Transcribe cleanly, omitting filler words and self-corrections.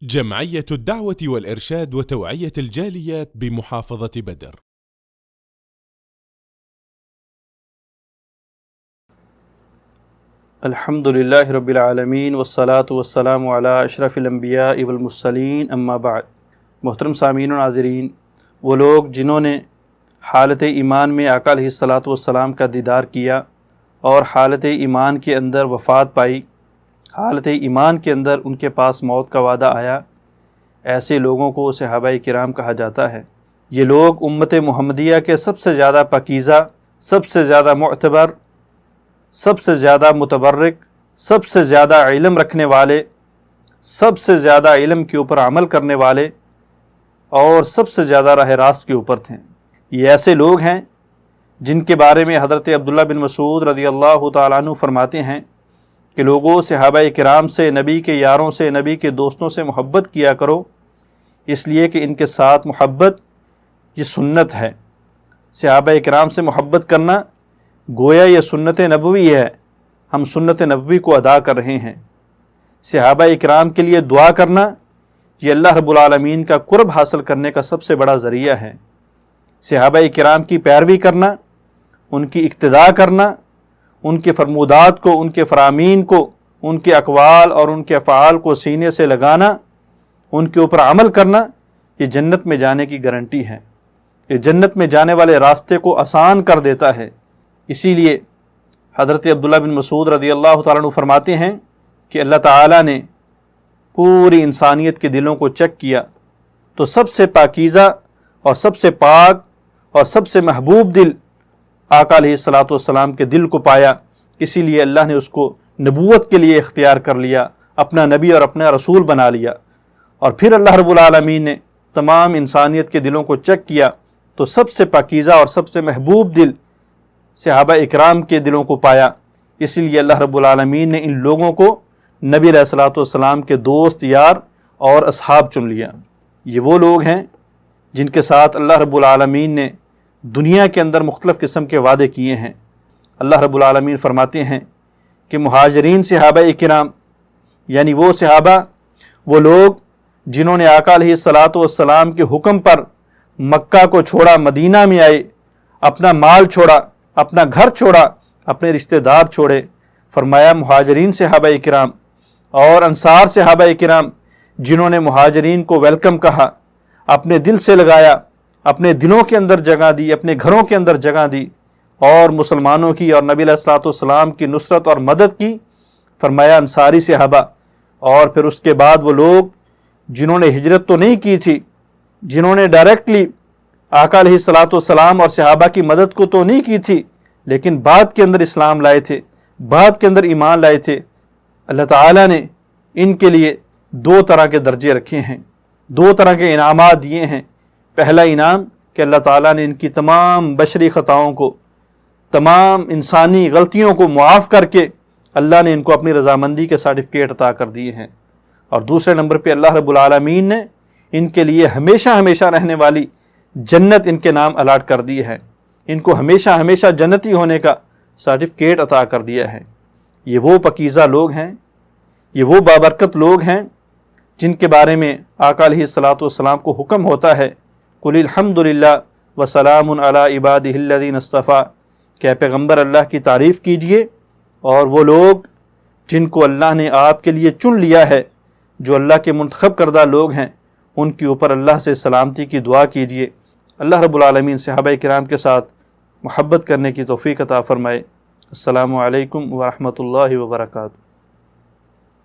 جمعية الدعوة والإرشاد وتوعية الجاليات بمحافظة بدر. الحمد للہ رب العالمین والصلاة والسلام علی اشرف الانبیاء والمرسلین اما بعد۔ محترم سامعین و ناظرین، وہ لوگ جنہوں نے حالت ایمان میں آقا علیہ الصلاۃ والسلام کا دیدار کیا اور حالت ایمان کے اندر وفات پائی، حالت ایمان کے اندر ان کے پاس موت کا وعدہ آیا، ایسے لوگوں کو صحابہ کرام کہا جاتا ہے۔ یہ لوگ امت محمدیہ کے سب سے زیادہ پاکیزہ، سب سے زیادہ معتبر، سب سے زیادہ متبرک، سب سے زیادہ علم رکھنے والے، سب سے زیادہ علم کے اوپر عمل کرنے والے اور سب سے زیادہ راہ راست کے اوپر تھے۔ یہ ایسے لوگ ہیں جن کے بارے میں حضرت عبداللہ بن مسعود رضی اللہ تعالیٰ عنہ فرماتے ہیں کہ لوگوں صحابہ کرام سے، نبی کے یاروں سے، نبی کے دوستوں سے محبت کیا کرو، اس لیے کہ ان کے ساتھ محبت یہ سنت ہے۔ صحابہ کرام سے محبت کرنا گویا یہ سنت نبوی ہے، ہم سنت نبوی کو ادا کر رہے ہیں۔ صحابہ کرام کے لیے دعا کرنا یہ اللہ رب العالمین کا قرب حاصل کرنے کا سب سے بڑا ذریعہ ہے۔ صحابہ کرام کی پیروی کرنا، ان کی اقتداء کرنا، ان کے فرمودات کو، ان کے فرامین کو، ان کے اقوال اور ان کے افعال کو سینے سے لگانا، ان کے اوپر عمل کرنا، یہ جنت میں جانے کی گارنٹی ہے۔ یہ جنت میں جانے والے راستے کو آسان کر دیتا ہے۔ اسی لیے حضرت عبداللہ بن مسعود رضی اللہ تعالیٰ عنہ فرماتے ہیں کہ اللہ تعالیٰ نے پوری انسانیت کے دلوں کو چیک کیا تو سب سے پاکیزہ اور سب سے پاک اور سب سے محبوب دل آقا علیہ الصلاۃ والسلام کے دل کو پایا۔ اسی لیے اللہ نے اس کو نبوت کے لیے اختیار کر لیا، اپنا نبی اور اپنا رسول بنا لیا۔ اور پھر اللہ رب العالمین نے تمام انسانیت کے دلوں کو چیک کیا تو سب سے پاکیزہ اور سب سے محبوب دل صحابہ اکرام کے دلوں کو پایا۔ اسی لیے اللہ رب العالمین نے ان لوگوں کو نبی علیہ الصلاۃ والسلام کے دوست، یار اور اصحاب چن لیا۔ یہ وہ لوگ ہیں جن کے ساتھ اللہ رب العالمین نے دنیا کے اندر مختلف قسم کے وعدے کیے ہیں۔ اللہ رب العالمین فرماتے ہیں کہ مہاجرین صحابہ کرام، یعنی وہ صحابہ، وہ لوگ جنہوں نے آقا علیہ الصلاۃ والسلام کے حکم پر مکہ کو چھوڑا، مدینہ میں آئے، اپنا مال چھوڑا، اپنا گھر چھوڑا، اپنے رشتہ دار چھوڑے۔ فرمایا مہاجرین صحابہ کرام اور انصار صحابہ کرام جنہوں نے مہاجرین کو ویلکم کہا، اپنے دل سے لگایا، اپنے دلوں کے اندر جگہ دی، اپنے گھروں کے اندر جگہ دی اور مسلمانوں کی اور نبی علیہ الصلاۃ والسلام کی نصرت اور مدد کی۔ فرمایا انصاری صحابہ۔ اور پھر اس کے بعد وہ لوگ جنہوں نے ہجرت تو نہیں کی تھی، جنہوں نے ڈائریکٹلی آقا علیہ الصلاۃ والسلام اور صحابہ کی مدد کو تو نہیں کی تھی، لیکن بعد کے اندر اسلام لائے تھے، بعد کے اندر ایمان لائے تھے، اللہ تعالیٰ نے ان کے لیے دو طرح کے درجے رکھے ہیں، دو طرح کے انعامات دیے ہیں۔ پہلا انعام کہ اللہ تعالیٰ نے ان کی تمام بشری خطاؤں کو، تمام انسانی غلطیوں کو معاف کر کے اللہ نے ان کو اپنی رضامندی کے سرٹیفکیٹ عطا کر دیے ہیں۔ اور دوسرے نمبر پہ اللہ رب العالمین نے ان کے لیے ہمیشہ ہمیشہ رہنے والی جنت ان کے نام الاٹ کر دی ہے، ان کو ہمیشہ ہمیشہ جنتی ہونے کا سرٹیفکیٹ عطا کر دیا ہے۔ یہ وہ پاکیزہ لوگ ہیں، یہ وہ بابرکت لوگ ہیں جن کے بارے میں آقا علیہ الصلاۃ والسلام کو حکم ہوتا ہے قل الحمد للہ وسلام علی عبادہ الذین اصطفیٰ، کہ پیغمبر اللہ کی تعریف کیجئے، اور وہ لوگ جن کو اللہ نے آپ کے لیے چن لیا ہے، جو اللہ کے منتخب کردہ لوگ ہیں، ان کے اوپر اللہ سے سلامتی کی دعا کیجئے۔ اللہ رب العالمین صحابہ کرام کے ساتھ محبت کرنے کی توفیق عطا فرمائے۔ السلام علیکم ورحمۃ اللہ وبرکاتہ۔